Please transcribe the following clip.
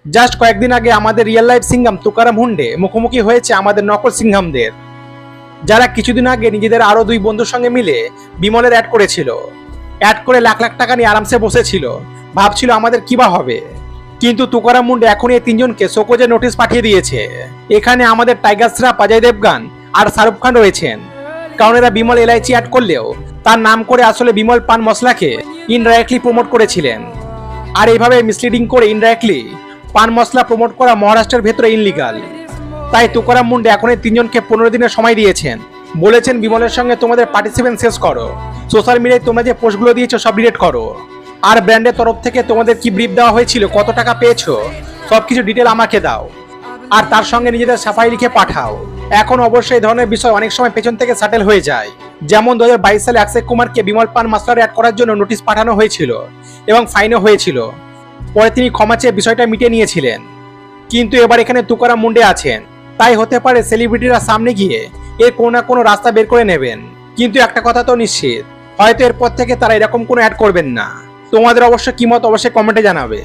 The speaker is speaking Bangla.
জাস্ট কয়েকদিন আগে আমাদের রিয়েল লাইফ সিঙ্গাম তুকারাম হুন্ডে মুখোমুখি হয়েছে আমাদের নকল সিঙ্গামদের, যারা কিছুদিন আগে নিজেদের আরো দুই বন্ধুর সঙ্গে মিলে বিমলের অ্যাড করেছিল। অ্যাড করে লাখ লাখ টাকা নিয়ে আরামসে বসেছিল, ভাবছিল আমাদের কি বা হবে। কিন্তু তুকারাম মুন্ডে এখন এই তিনজনকে শোকজের নোটিশ পাঠিয়ে দিয়েছে। এখানে আমাদের টাইগার শ্রফ, অজয় দেবগান আর শাহরুখ খান রয়েছেন। কারণ এরা বিমল এলআইচি অ্যাড করলেও তার নাম করে আসলে বিমল পান মশলাকে ইনডাইরেক্টলি প্রমোট করেছিলেন। আর এইভাবে মিসলিডিং করে ইনডাইরেক্টলি পান মশলা প্রমোট করা মহারাষ্ট্রের ভেতরে ইনলিগাল। তাই তুকারাম মুন্ডে এখন এই তিনজনকে 15 দিনের সময় দিয়েছেন। বলেছেন বিমলের সঙ্গে তোমাদের পার্টিসিপেন্ট শেষ করো, সোশ্যাল মিডিয়ায় তোমরা যে পোস্টগুলো দিয়েছো সব ডিলিট করো, আর ব্র্যান্ডের তরফ থেকে তোমাদের কি ব্রিফ দেওয়া হয়েছিল, কত টাকা পেয়েছো, সবকিছু ডিটেল আমাকে দাও। আর তার সঙ্গে নিজেদের সাফাই লিখে পাঠাও। এখন অবশ্যই এই ধরনের বিষয় অনেক সময় পেছন থেকে সেটেল হয়ে যায়। যেমন 2022 সালে অক্ষয় কুমারকে বিমল পান মশলার অ্যাড করার জন্য নোটিশ পাঠানো হয়েছিল এবং ফাইনও হয়েছিল। পরে তিনি ক্ষমা চেয়ে বিষয়টা মিটিয়ে নিয়েছিলেন। কিন্তু এবার এখানে তুকারাম মুন্ডে আছেন, তাই হতে পারে সেলিব্রিটিরা সামনে গিয়ে এর কোনো না কোনো রাস্তা বের করে নেবেন। কিন্তু একটা কথা তো নিশ্চিত, হয়তো এরপর থেকে তারা এরকম কোনো অ্যাড করবেন না। তোমাদের অবশ্য কি মত অবশ্যই কমেন্টে জানাবে।